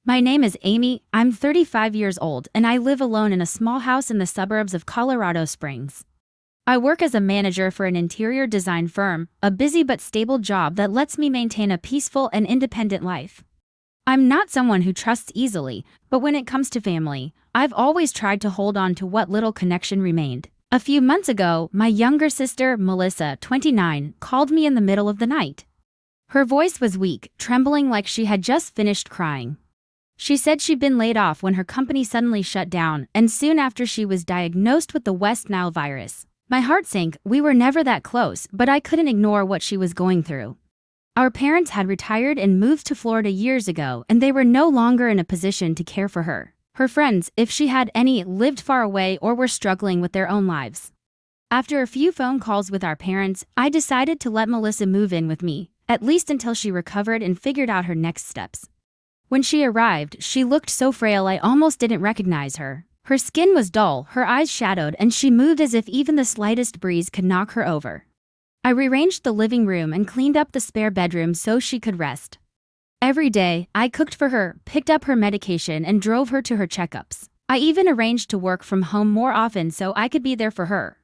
My name is Amy, I'm 35 years old, and I live alone in a small house in the suburbs of Colorado Springs. I work as a manager for an interior design firm, a busy but stable job that lets me maintain a peaceful and independent life. I'm not someone who trusts easily, but when it comes to family, I've always tried to hold on to what little connection remained. A few months ago, my younger sister, Melissa, 29, called me in the middle of the night. Her voice was weak, trembling like she had just finished crying. She said she'd been laid off when her company suddenly shut down, and soon after she was diagnosed with the West Nile virus. My heart sank. We were never that close, but I couldn't ignore what she was going through. Our parents had retired and moved to Florida years ago, and they were no longer in a position to care for her. Her friends, if she had any, lived far away or were struggling with their own lives. After a few phone calls with our parents, I decided to let Melissa move in with me, at least until she recovered and figured out her next steps. When she arrived, she looked so frail I almost didn't recognize her. Her skin was dull, her eyes shadowed, and she moved as if even the slightest breeze could knock her over. I rearranged the living room and cleaned up the spare bedroom so she could rest. Every day, I cooked for her, picked up her medication, and drove her to her checkups. I even arranged to work from home more often so I could be there for her.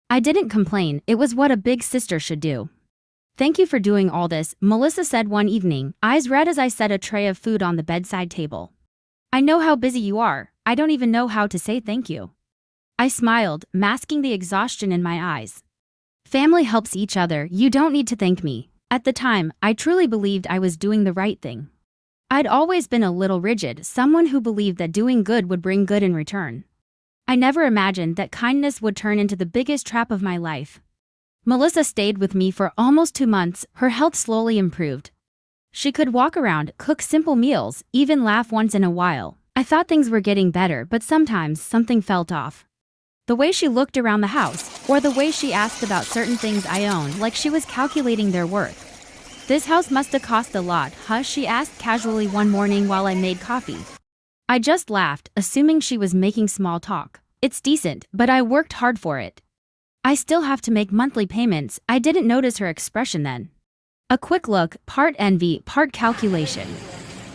I didn't complain, it was what a big sister should do. "Thank you for doing all this," Melissa said one evening, eyes red as I set a tray of food on the bedside table. "I know how busy you are. I don't even know how to say thank you." I smiled, masking the exhaustion in my eyes. "Family helps each other, you don't need to thank me." At the time, I truly believed I was doing the right thing. I'd always been a little rigid, someone who believed that doing good would bring good in return. I never imagined that kindness would turn into the biggest trap of my life. Melissa stayed with me for almost 2 months, her health slowly improved. She could walk around, cook simple meals, even laugh once in a while. I thought things were getting better, but sometimes something felt off. The way she looked around the house, or the way she asked about certain things I owned, like she was calculating their worth. "This house must have cost a lot, huh?" she asked casually one morning while I made coffee. I just laughed, assuming she was making small talk. "It's decent, but I worked hard for it. I still have to make monthly payments." I didn't notice her expression then. A quick look, part envy, part calculation.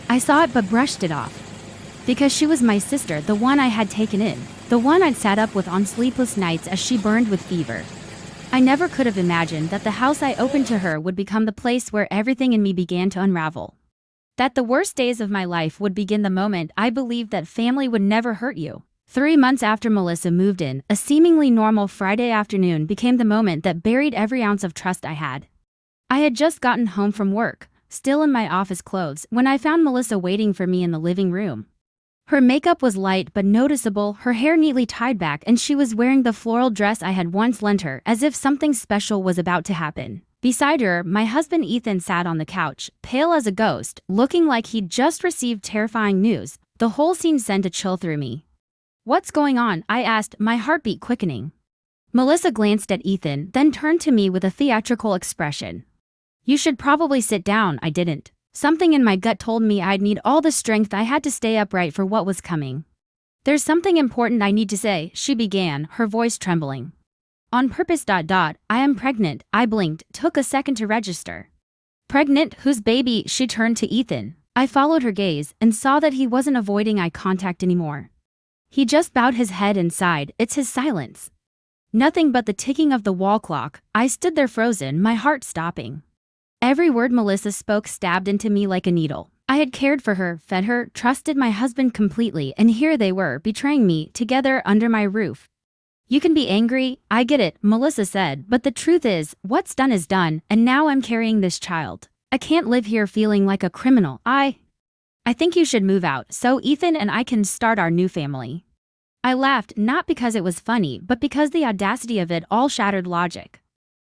I saw it but brushed it off. Because she was my sister, the one I had taken in, the one I'd sat up with on sleepless nights as she burned with fever. I never could have imagined that the house I opened to her would become the place where everything in me began to unravel. That the worst days of my life would begin the moment I believed that family would never hurt you. 3 months after Melissa moved in, a seemingly normal Friday afternoon became the moment that buried every ounce of trust I had. I had just gotten home from work, still in my office clothes, when I found Melissa waiting for me in the living room. Her makeup was light but noticeable, her hair neatly tied back, and she was wearing the floral dress I had once lent her, as if something special was about to happen. Beside her, my husband Ethan sat on the couch, pale as a ghost, looking like he'd just received terrifying news. The whole scene sent a chill through me. "What's going on?" I asked, my heartbeat quickening. Melissa glanced at Ethan, then turned to me with a theatrical expression. "You should probably sit down." I didn't. Something in my gut told me I'd need all the strength I had to stay upright for what was coming. "There's something important I need to say," she began, her voice trembling. "On purpose. I am pregnant." I blinked, took a second to register. "Pregnant? Whose baby?" She turned to Ethan. I followed her gaze and saw that he wasn't avoiding eye contact anymore. He just bowed his head and sighed. It's his silence. Nothing but the ticking of the wall clock. I stood there frozen, my heart stopping. Every word Melissa spoke stabbed into me like a needle. I had cared for her, fed her, trusted my husband completely, and here they were, betraying me, together under my roof. "You can be angry, I get it," Melissa said, "but the truth is, what's done is done, and now I'm carrying this child. I can't live here feeling like a criminal. I think you should move out, so Ethan and I can start our new family." I laughed, not because it was funny, but because the audacity of it all shattered logic.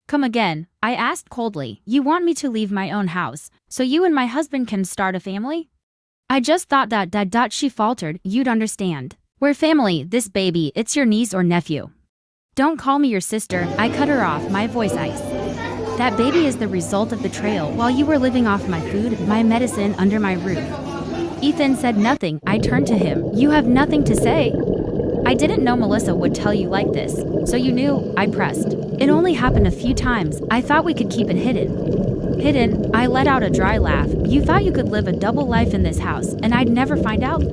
"Come again?" I asked coldly. "You want me to leave my own house, so you and my husband can start a family?" "I just thought that, she faltered, "you'd understand. We're family, this baby, it's your niece or nephew." "Don't call me your sister," I cut her off, my voice ice. "That baby is the result of betrayal while you were living off my food, my medicine, under my roof." Ethan said nothing. I turned to him. "You have nothing to say?" "I didn't know Melissa would tell you like this." "So you knew?" I pressed. "It only happened a few times. I thought we could keep it hidden." Hidden, I let out a dry laugh. You thought you could live a double life in this house, and I'd never find out?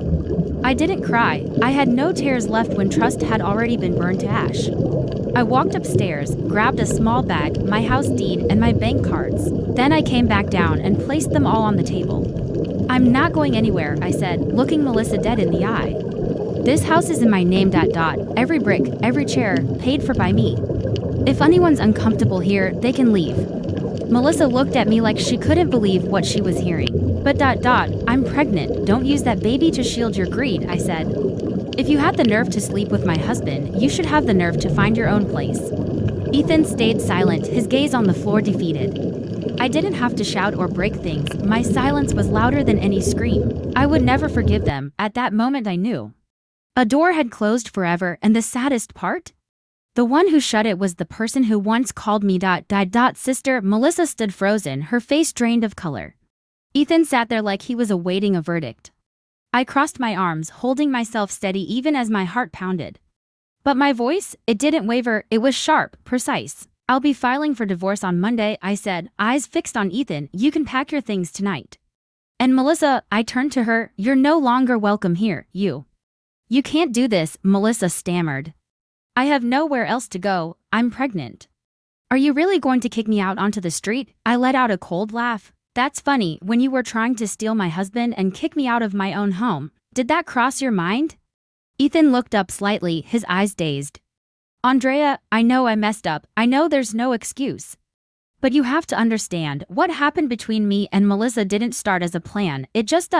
I didn't cry. I had no tears left when trust had already been burned to ash. I walked upstairs, grabbed a small bag, my house deed, and my bank cards. Then I came back down and placed them all on the table. I'm not going anywhere, I said, looking Melissa dead in the eye. This house is in my name. Every brick, every chair, paid for by me. If anyone's uncomfortable here, they can leave. Melissa looked at me like she couldn't believe what she was hearing. But I'm pregnant. Don't use that baby to shield your greed, I said. If you had the nerve to sleep with my husband, you should have the nerve to find your own place. Ethan stayed silent, his gaze on the floor defeated. I didn't have to shout or break things. My silence was louder than any scream. I would never forgive them. At that moment I knew. A door had closed forever, and the saddest part? The one who shut it was the person who once called me sister. Melissa stood frozen, her face drained of color. Ethan sat there like he was awaiting a verdict. I crossed my arms, holding myself steady even as my heart pounded. But my voice, it didn't waver, it was sharp, precise. I'll be filing for divorce on Monday, I said, eyes fixed on Ethan. You can pack your things tonight. And Melissa, I turned to her, you're no longer welcome here, you. You can't do this, Melissa stammered. I have nowhere else to go, I'm pregnant. Are you really going to kick me out onto the street? I let out a cold laugh. That's funny, when you were trying to steal my husband and kick me out of my own home. Did that cross your mind? Ethan looked up slightly, his eyes dazed. Andrea, I know I messed up. I know there's no excuse. But you have to understand, what happened between me and Melissa didn't start as a plan. It just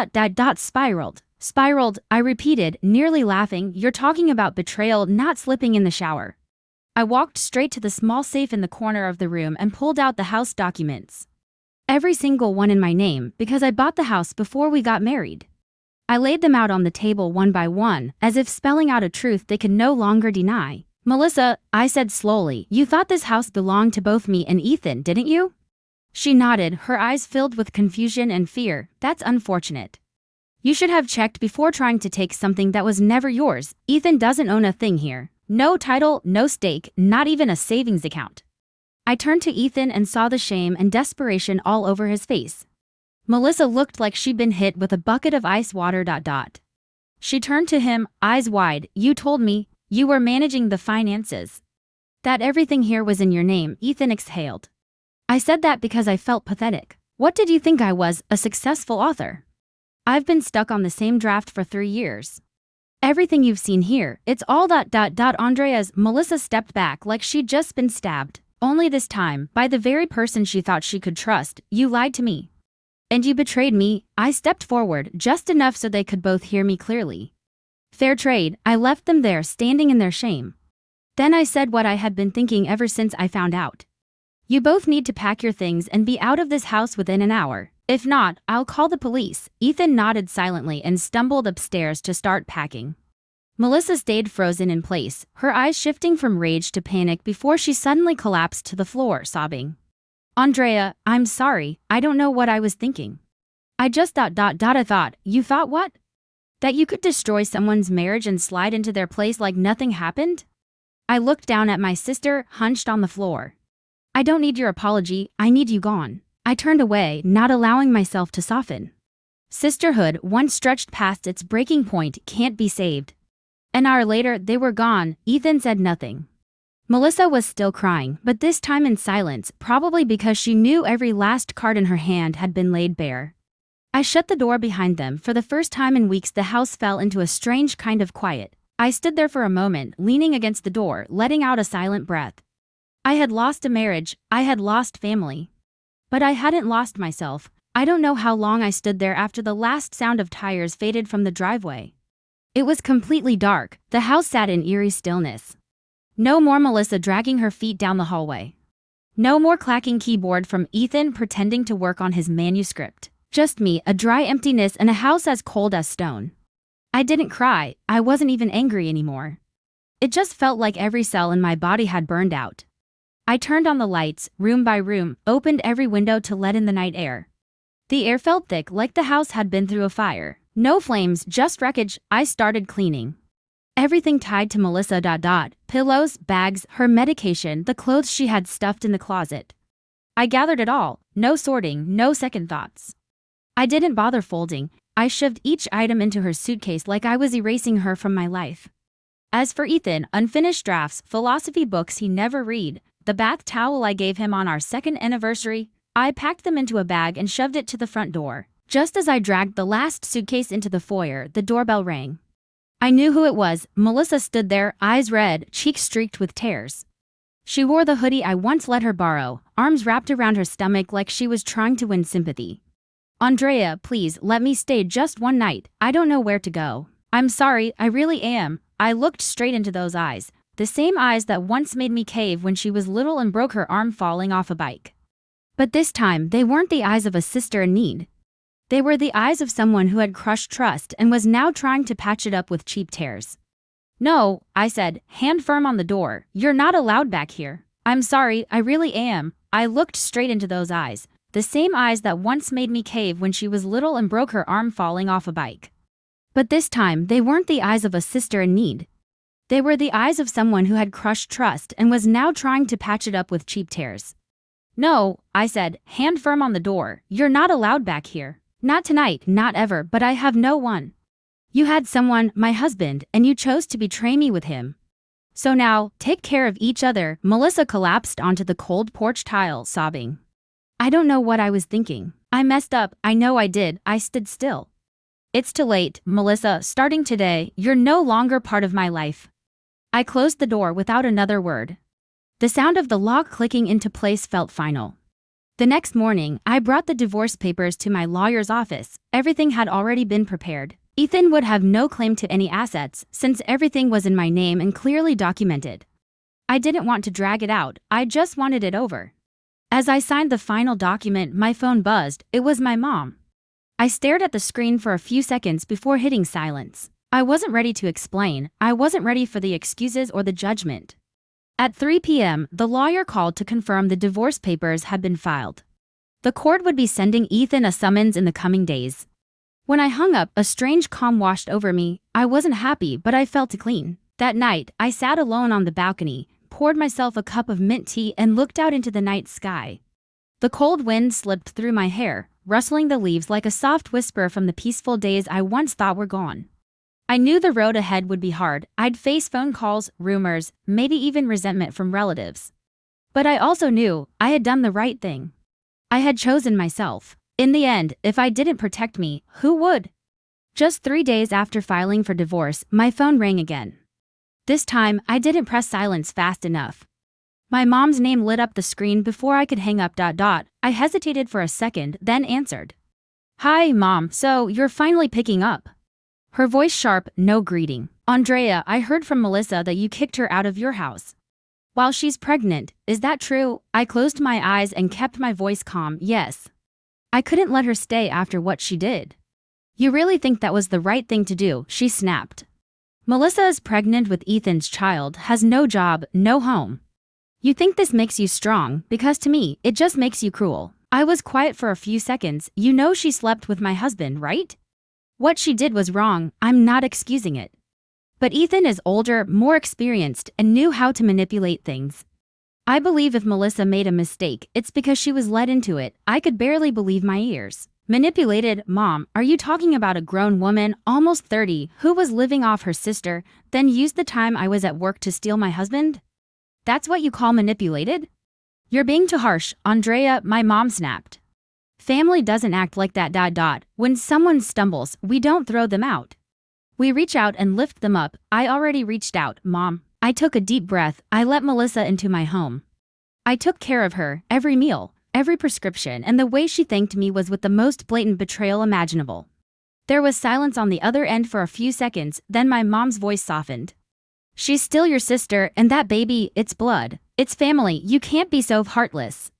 spiraled. Spiraled, I repeated, nearly laughing. You're talking about betrayal, not slipping in the shower. I walked straight to the small safe in the corner of the room and pulled out the house documents. Every single one in my name, because I bought the house before we got married. I laid them out on the table one by one, as if spelling out a truth they could no longer deny. Melissa, I said slowly, you thought this house belonged to both me and Ethan, didn't you? She nodded, her eyes filled with confusion and fear. That's unfortunate. You should have checked before trying to take something that was never yours. Ethan doesn't own a thing here. No title, no stake, not even a savings account. I turned to Ethan and saw the shame and desperation all over his face. Melissa looked like she'd been hit with a bucket of ice water. She turned to him, eyes wide. You told me you were managing the finances. That everything here was in your name, Ethan exhaled. I said that because I felt pathetic. What did you think I was, a successful author? I've been stuck on the same draft for 3 years. Everything you've seen here, it's all Andrea's. Melissa stepped back like she'd just been stabbed. Only this time, by the very person she thought she could trust. You lied to me. And you betrayed me. I stepped forward, just enough so they could both hear me clearly. Fair trade, I left them there standing in their shame. Then I said what I had been thinking ever since I found out. You both need to pack your things and be out of this house within an hour. If not, I'll call the police. Ethan nodded silently and stumbled upstairs to start packing. Melissa stayed frozen in place, her eyes shifting from rage to panic before she suddenly collapsed to the floor, sobbing. Andrea, I'm sorry, I don't know what I was thinking. I just I thought, you thought what? That you could destroy someone's marriage and slide into their place like nothing happened? I looked down at my sister, hunched on the floor. I don't need your apology, I need you gone. I turned away, not allowing myself to soften. Sisterhood, once stretched past its breaking point, can't be saved. An hour later, they were gone. Ethan said nothing. Melissa was still crying, but this time in silence, probably because she knew every last card in her hand had been laid bare. I shut the door behind them. For the first time in weeks, the house fell into a strange kind of quiet. I stood there for a moment, leaning against the door, letting out a silent breath. I had lost a marriage, I had lost family. But I hadn't lost myself. I don't know how long I stood there after the last sound of tires faded from the driveway. It was completely dark. The house sat in eerie stillness. No more Melissa dragging her feet down the hallway. No more clacking keyboard from Ethan pretending to work on his manuscript. Just me, a dry emptiness, and a house as cold as stone. I didn't cry. I wasn't even angry anymore. It just felt like every cell in my body had burned out. I turned on the lights, room by room, opened every window to let in the night air. The air felt thick, like the house had been through a fire. No flames, just wreckage. I started cleaning. Everything tied to Melissa. Pillows, bags, her medication, the clothes she had stuffed in the closet. I gathered it all, no sorting, no second thoughts. I didn't bother folding. I shoved each item into her suitcase like I was erasing her from my life. As for Ethan, unfinished drafts, philosophy books he never read, the bath towel I gave him on our second anniversary, I packed them into a bag and shoved it to the front door. Just as I dragged the last suitcase into the foyer, the doorbell rang. I knew who it was. Melissa stood there, eyes red, cheeks streaked with tears. She wore the hoodie I once let her borrow, arms wrapped around her stomach like she was trying to win sympathy. "Andrea, please, let me stay just one night. I don't know where to go. I'm sorry, I really am." I looked straight into those eyes, the same eyes that once made me cave when she was little and broke her arm falling off a bike. But this time, they weren't the eyes of a sister in need. They were the eyes of someone who had crushed trust and was now trying to patch it up with cheap tears. "No," I said, hand firm on the door, "you're not allowed back here." "I'm sorry, I really am." I looked straight into those eyes, the same eyes that once made me cave when she was little and broke her arm falling off a bike. But this time, they weren't the eyes of a sister in need. They were the eyes of someone who had crushed trust and was now trying to patch it up with cheap tears. "No," I said, hand firm on the door, "you're not allowed back here. Not tonight, not ever, but I have no one. You had someone, my husband, and you chose to betray me with him. So now, take care of each other." Melissa collapsed onto the cold porch tile, sobbing. I don't know what I was thinking. I messed up, I know I did. I stood still. "It's too late, Melissa. Starting today, you're no longer part of my life." I closed the door without another word. The sound of the lock clicking into place felt final. The next morning, I brought the divorce papers to my lawyer's office. Everything had already been prepared. Ethan would have no claim to any assets, since everything was in my name and clearly documented. I didn't want to drag it out, I just wanted it over. As I signed the final document, my phone buzzed. It was my mom. I stared at the screen for a few seconds before hitting silence. I wasn't ready to explain. I wasn't ready for the excuses or the judgment. At 3 p.m., the lawyer called to confirm the divorce papers had been filed. The court would be sending Ethan a summons in the coming days. When I hung up, a strange calm washed over me. I wasn't happy, but I felt clean. That night, I sat alone on the balcony, poured myself a cup of mint tea and looked out into the night sky. The cold wind slipped through my hair, rustling the leaves like a soft whisper from the peaceful days I once thought were gone. I knew the road ahead would be hard. I'd face phone calls, rumors, maybe even resentment from relatives. But I also knew I had done the right thing. I had chosen myself. In the end, if I didn't protect me, who would? Just 3 days after filing for divorce, my phone rang again. This time, I didn't press silence fast enough. My mom's name lit up the screen before I could hang up. I hesitated for a second, then answered. "Hi, Mom, so you're finally picking up." Her voice sharp, no greeting. "Andrea, I heard from Melissa that you kicked her out of your house. While she's pregnant, is that true?" I closed my eyes and kept my voice calm. "Yes. I couldn't let her stay after what she did." "You really think that was the right thing to do?" she snapped. "Melissa is pregnant with Ethan's child, has no job, no home. You think this makes you strong, because to me, it just makes you cruel." I was quiet for a few seconds. "You know she slept with my husband, right? What she did was wrong, I'm not excusing it. But Ethan is older, more experienced, and knew how to manipulate things. I believe if Melissa made a mistake, it's because she was led into it." I could barely believe my ears. "Manipulated? Mom, are you talking about a grown woman, almost 30, who was living off her sister, then used the time I was at work to steal my husband? That's what you call manipulated? You're being too harsh, Andrea," my mom snapped. "Family doesn't act like that. When someone stumbles, we don't throw them out. We reach out and lift them up." I already reached out, Mom. I took a deep breath. I let Melissa into my home. I took care of her, every meal, every prescription, and the way she thanked me was with the most blatant betrayal imaginable. There was silence on the other end for a few seconds, then my mom's voice softened. "She's still your sister, and that baby, it's blood. It's family, you can't be so heartless."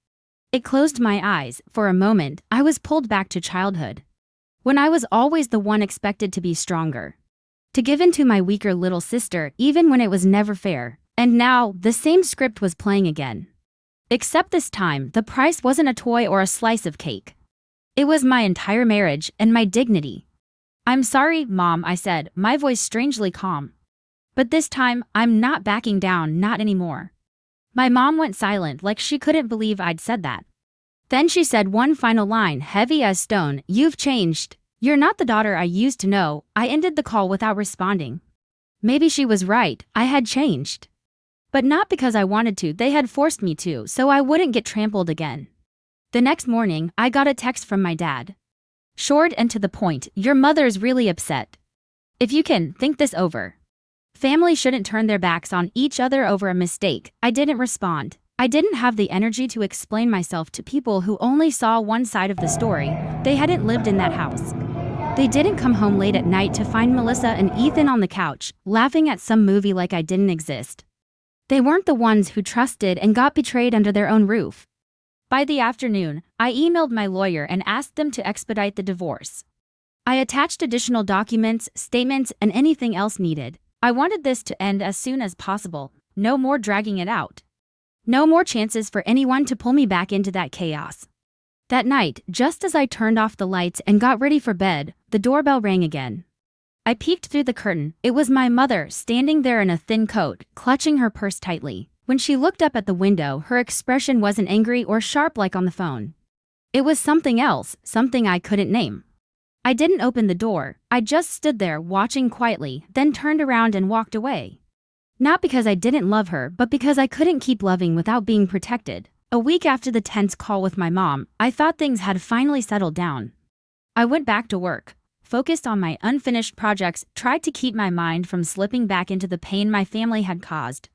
It closed my eyes. For a moment, I was pulled back to childhood, when I was always the one expected to be stronger, to give in to my weaker little sister, even when it was never fair. And now, the same script was playing again. Except this time, the price wasn't a toy or a slice of cake. It was my entire marriage and my dignity. "I'm sorry, Mom," I said, my voice strangely calm. "But this time, I'm not backing down, not anymore." My mom went silent like she couldn't believe I'd said that. Then she said one final line, heavy as stone, "You've changed. You're not the daughter I used to know." I ended the call without responding. Maybe she was right, I had changed. But not because I wanted to, they had forced me to, so I wouldn't get trampled again. The next morning, I got a text from my dad. Short and to the point, "Your mother's really upset. If you can, think this over. Family shouldn't turn their backs on each other over a mistake." I didn't respond. I didn't have the energy to explain myself to people who only saw one side of the story. They hadn't lived in that house. They didn't come home late at night to find Melissa and Ethan on the couch, laughing at some movie like I didn't exist. They weren't the ones who trusted and got betrayed under their own roof. By the afternoon, I emailed my lawyer and asked them to expedite the divorce. I attached additional documents, statements, and anything else needed. I wanted this to end as soon as possible. No more dragging it out. No more chances for anyone to pull me back into that chaos. That night, just as I turned off the lights and got ready for bed, the doorbell rang again. I peeked through the curtain. It was my mother, standing there in a thin coat, clutching her purse tightly. When she looked up at the window, her expression wasn't angry or sharp like on the phone. It was something else, something I couldn't name. I didn't open the door. I just stood there watching quietly, then turned around and walked away. Not because I didn't love her, but because I couldn't keep loving without being protected. A week after the tense call with my mom, I thought things had finally settled down. I went back to work, focused on my unfinished projects, tried to keep my mind from slipping back into the pain my family had caused.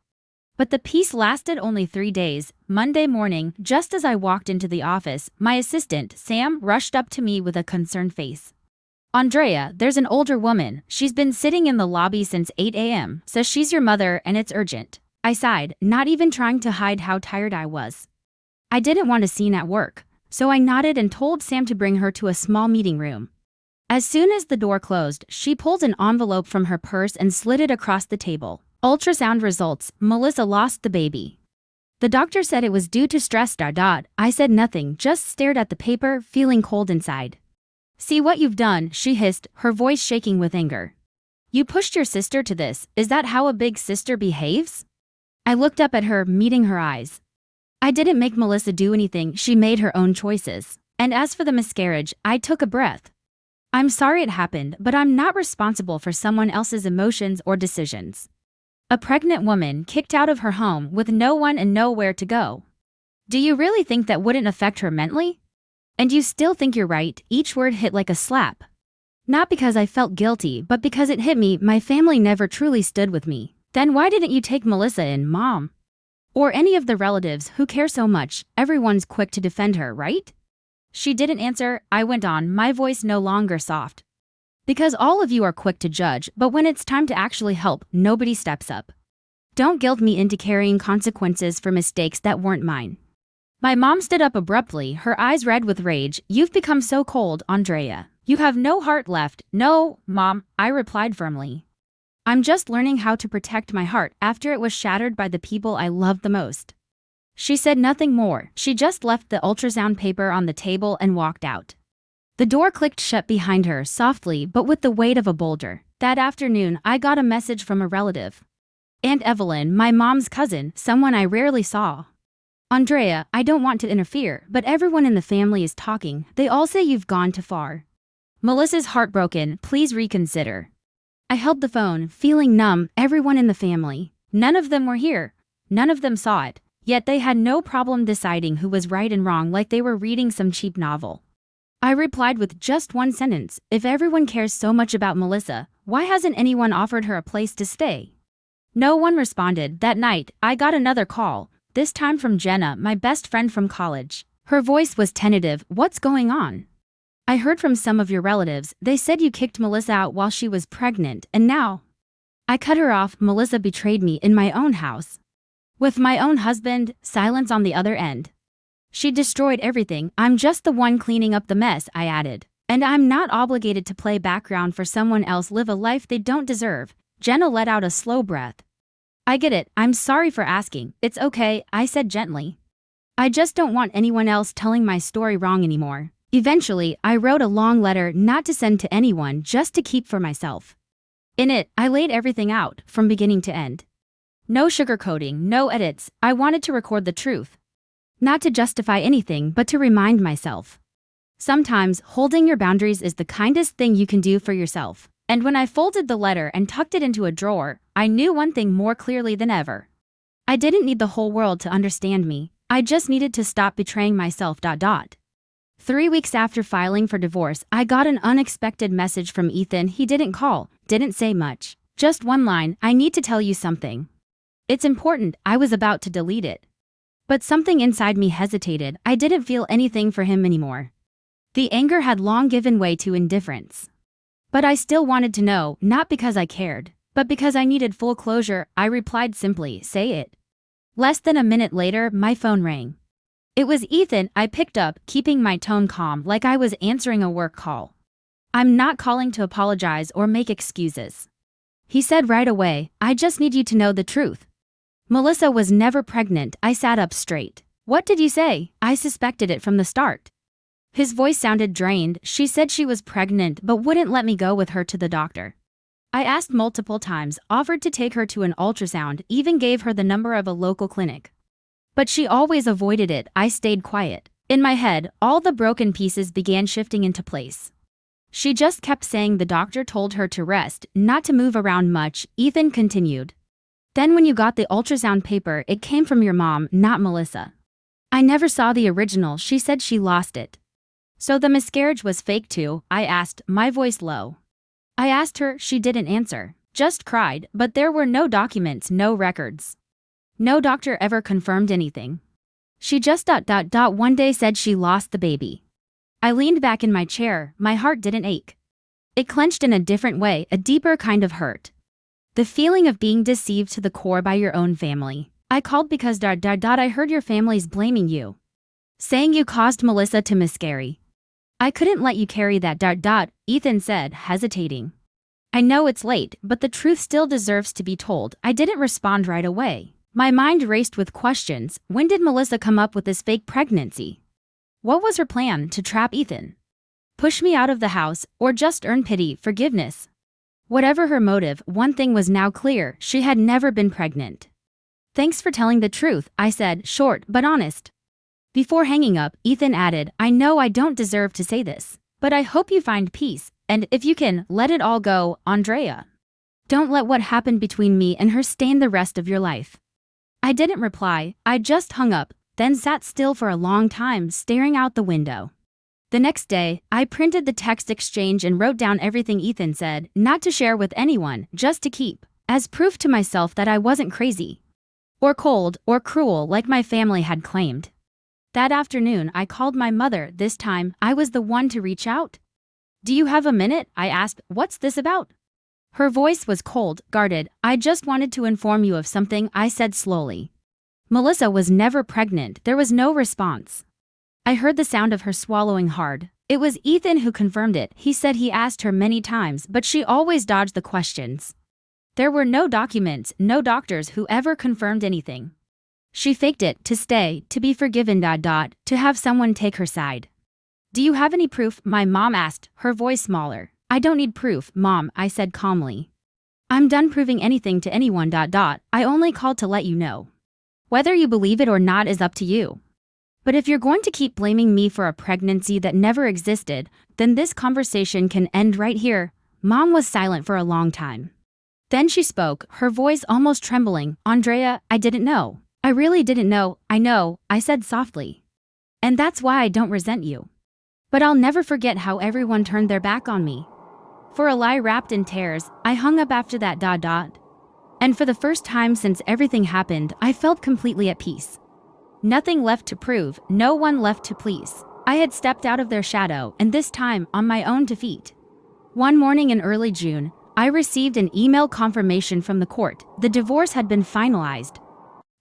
But the peace lasted only 3 days. Monday morning, just as I walked into the office, my assistant, Sam, rushed up to me with a concerned face. "Andrea, there's an older woman. She's been sitting in the lobby since 8 a.m. Says she's your mother and it's urgent." I sighed, not even trying to hide how tired I was. I didn't want a scene at work, so I nodded and told Sam to bring her to a small meeting room. As soon as the door closed, she pulled an envelope from her purse and slid it across the table. "Ultrasound results, Melissa lost the baby. The doctor said it was due to stress. I said nothing, just stared at the paper, feeling cold inside. "See what you've done," she hissed, her voice shaking with anger. "You pushed your sister to this. Is that how a big sister behaves?" I looked up at her, meeting her eyes. I didn't make Melissa do anything, she made her own choices. And as for the miscarriage, I took a breath. I'm sorry it happened, but I'm not responsible for someone else's emotions or decisions. A pregnant woman kicked out of her home with no one and nowhere to go. Do you really think that wouldn't affect her mentally? And you still think you're right? Each word hit like a slap. Not because I felt guilty, but because it hit me. My family never truly stood with me. Then why didn't you take Melissa in, Mom? Or any of the relatives who care so much? Everyone's quick to defend her, right? She didn't answer. I went on, my voice no longer soft. Because all of you are quick to judge, but when it's time to actually help, nobody steps up. Don't guilt me into carrying consequences for mistakes that weren't mine. My mom stood up abruptly, her eyes red with rage. You've become so cold, Andrea. You have no heart left. No, Mom, I replied firmly. I'm just learning how to protect my heart after it was shattered by the people I loved the most. She said nothing more. She just left the ultrasound paper on the table and walked out. The door clicked shut behind her, softly but with the weight of a boulder. That afternoon, I got a message from a relative. Aunt Evelyn, my mom's cousin, someone I rarely saw. Andrea, I don't want to interfere, but everyone in the family is talking. They all say you've gone too far. Melissa's heartbroken. Please reconsider. I held the phone, feeling numb. Everyone in the family. None of them were here. None of them saw it. Yet they had no problem deciding who was right and wrong, like they were reading some cheap novel. I replied with just one sentence. If everyone cares so much about Melissa, why hasn't anyone offered her a place to stay? No one responded. That night, I got another call, this time from Jenna, my best friend from college. Her voice was tentative. What's going on? I heard from some of your relatives. They said you kicked Melissa out while she was pregnant, and now. I cut her off. Melissa betrayed me in my own house. With my own husband. Silence on the other end. She destroyed everything. I'm just the one cleaning up the mess, I added. And I'm not obligated to play background for someone else live a life they don't deserve. Jenna let out a slow breath. I get it. I'm sorry for asking. It's okay, I said gently. I just don't want anyone else telling my story wrong anymore. Eventually, I wrote a long letter, not to send to anyone, just to keep for myself. In it, I laid everything out, from beginning to end. No sugarcoating, no edits. I wanted to record the truth. Not to justify anything, but to remind myself. Sometimes, holding your boundaries is the kindest thing you can do for yourself. And when I folded the letter and tucked it into a drawer, I knew one thing more clearly than ever. I didn't need the whole world to understand me. I just needed to stop betraying myself. 3 weeks after filing for divorce, I got an unexpected message from Ethan. He didn't call, didn't say much. Just one line: "I need to tell you something. It's important." I was about to delete it. But something inside me hesitated. I didn't feel anything for him anymore. The anger had long given way to indifference. But I still wanted to know, not because I cared, but because I needed full closure. I replied simply, "Say it." Less than a minute later, my phone rang. It was Ethan. I picked up, keeping my tone calm, like I was answering a work call. "I'm not calling to apologize or make excuses," he said right away. "I just need you to know the truth. Melissa was never pregnant." I sat up straight. "What did you say?" I suspected it from the start. His voice sounded drained. "She said she was pregnant but wouldn't let me go with her to the doctor. I asked multiple times, offered to take her to an ultrasound, even gave her the number of a local clinic. But she always avoided it." I stayed quiet. In my head, all the broken pieces began shifting into place. "She just kept saying the doctor told her to rest, not to move around much," Ethan continued. "Then when you got the ultrasound paper, it came from your mom, not Melissa. I never saw the original. She said she lost it." "So the miscarriage was fake too?" I asked, my voice low. I asked her. She didn't answer, just cried. But there were no documents, no records. No doctor ever confirmed anything. She just one day said she lost the baby. I leaned back in my chair. My heart didn't ache. It clenched in a different way, a deeper kind of hurt. The feeling of being deceived to the core by your own family. "I called because I heard your family's blaming you, saying you caused Melissa to miscarry. I couldn't let you carry that. Ethan said, hesitating. "I know it's late, but the truth still deserves to be told." I didn't respond right away. My mind raced with questions. When did Melissa come up with this fake pregnancy? What was her plan? To trap Ethan? Push me out of the house? Or just earn pity, forgiveness? Whatever her motive, one thing was now clear: she had never been pregnant. "Thanks for telling the truth," I said, short but honest. Before hanging up, Ethan added, "I know I don't deserve to say this, but I hope you find peace, and if you can, let it all go, Andrea. Don't let what happened between me and her stain the rest of your life." I didn't reply. I just hung up, then sat still for a long time, staring out the window. The next day, I printed the text exchange and wrote down everything Ethan said, not to share with anyone, just to keep as proof to myself that I wasn't crazy, or cold, or cruel like my family had claimed. That afternoon, I called my mother. This time, I was the one to reach out. "Do you have a minute?" I asked. "What's this about?" Her voice was cold, guarded. "I just wanted to inform you of something," I said slowly. "Melissa was never pregnant." There was no response. I heard the sound of her swallowing hard. It was Ethan who confirmed it. He said he asked her many times, but she always dodged the questions. There were no documents, no doctors who ever confirmed anything. She faked it, to stay, to be forgiven, to have someone take her side. "Do you have any proof?" my mom asked, her voice smaller. "I don't need proof, Mom," I said calmly. "I'm done proving anything to anyone. I only called to let you know. Whether you believe it or not is up to you. But if you're going to keep blaming me for a pregnancy that never existed, then this conversation can end right here." Mom was silent for a long time. Then she spoke, her voice almost trembling. "Andrea, I didn't know. I really didn't know." "I know," I said softly. "And that's why I don't resent you. But I'll never forget how everyone turned their back on me. For a lie wrapped in tears." I hung up after that. And for the first time since everything happened, I felt completely at peace. Nothing left to prove, no one left to please. I had stepped out of their shadow, and this time, on my own 2 feet. One morning in early June, I received an email confirmation from the court. The divorce had been finalized.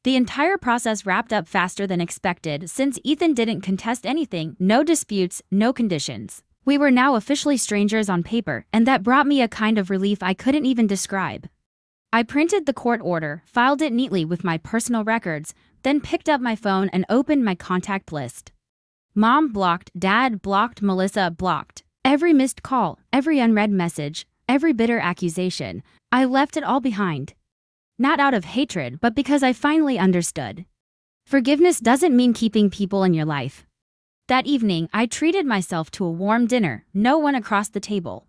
The entire process wrapped up faster than expected since Ethan didn't contest anything, no disputes, no conditions. We were now officially strangers on paper, and that brought me a kind of relief I couldn't even describe. I printed the court order, filed it neatly with my personal records, then picked up my phone and opened my contact list. Mom blocked, Dad blocked, Melissa blocked. Every missed call, every unread message, every bitter accusation, I left it all behind. Not out of hatred, but because I finally understood. Forgiveness doesn't mean keeping people in your life. That evening, I treated myself to a warm dinner, no one across the table.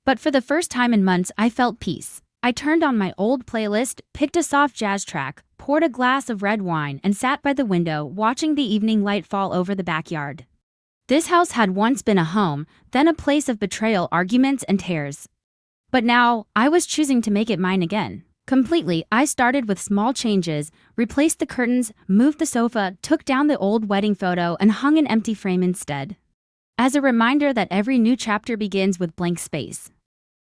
But for the first time in months, I felt peace. I turned on my old playlist, picked a soft jazz track, poured a glass of red wine, and sat by the window watching the evening light fall over the backyard. This house had once been a home, then a place of betrayal, arguments, and tears. But now, I was choosing to make it mine again. Completely, I started with small changes, replaced the curtains, moved the sofa, took down the old wedding photo, and hung an empty frame instead. As a reminder that every new chapter begins with blank space.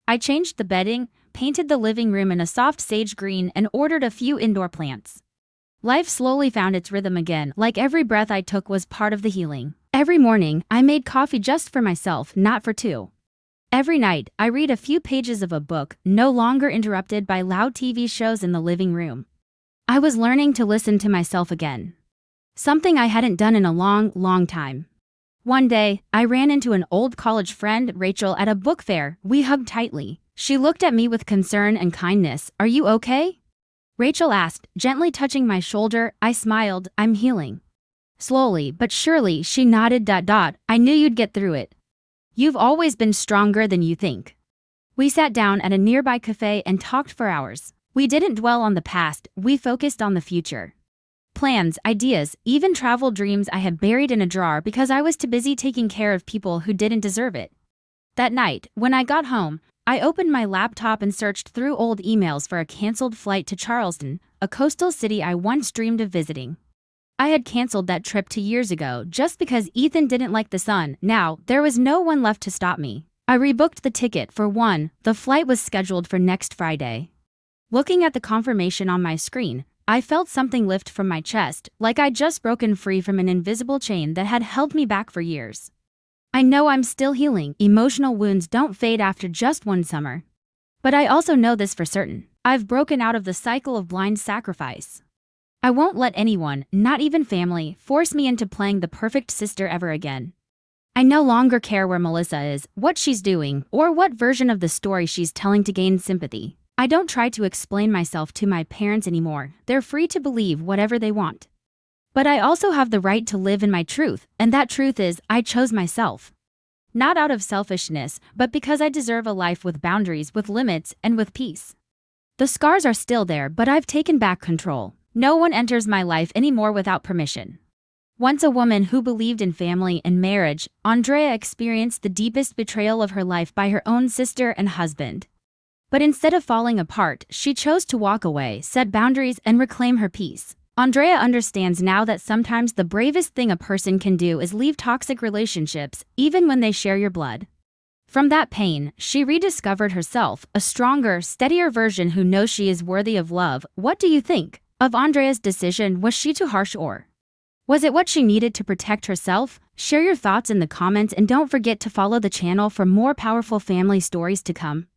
I changed the bedding, painted the living room in a soft sage green, and ordered a few indoor plants. Life slowly found its rhythm again, like every breath I took was part of the healing. Every morning, I made coffee just for myself, not for two. Every night, I read a few pages of a book, no longer interrupted by loud TV shows in the living room. I was learning to listen to myself again. Something I hadn't done in a long time. One day, I ran into an old college friend, Rachel, at a book fair. We hugged tightly. She looked at me with concern and kindness. "Are you okay?" Rachel asked, gently touching my shoulder. I smiled. "I'm healing." Slowly but surely, she nodded. "I knew you'd get through it. You've always been stronger than you think." We sat down at a nearby cafe and talked for hours. We didn't dwell on the past, we focused on the future. Plans, ideas, even travel dreams I had buried in a drawer because I was too busy taking care of people who didn't deserve it. That night, when I got home, I opened my laptop and searched through old emails for a canceled flight to Charleston, a coastal city I once dreamed of visiting. I had canceled that trip 2 years ago just because Ethan didn't like the sun. Now, there was no one left to stop me. I rebooked the ticket for one. The flight was scheduled for next Friday. Looking at the confirmation on my screen, I felt something lift from my chest, like I'd just broken free from an invisible chain that had held me back for years. I know I'm still healing. Emotional wounds don't fade after just one summer. But I also know this for certain. I've broken out of the cycle of blind sacrifice. I won't let anyone, not even family, force me into playing the perfect sister ever again. I no longer care where Melissa is, what she's doing, or what version of the story she's telling to gain sympathy. I don't try to explain myself to my parents anymore. They're free to believe whatever they want. But I also have the right to live in my truth, and that truth is, I chose myself. Not out of selfishness, but because I deserve a life with boundaries, with limits, and with peace. The scars are still there, but I've taken back control. No one enters my life anymore without permission. Once a woman who believed in family and marriage, Andrea experienced the deepest betrayal of her life by her own sister and husband. But instead of falling apart, she chose to walk away, set boundaries, and reclaim her peace. Andrea understands now that sometimes the bravest thing a person can do is leave toxic relationships, even when they share your blood. From that pain, she rediscovered herself, a stronger, steadier version who knows she is worthy of love. What do you think of Andrea's decision? Was she too harsh, or was it what she needed to protect herself? Share your thoughts in the comments and don't forget to follow the channel for more powerful family stories to come.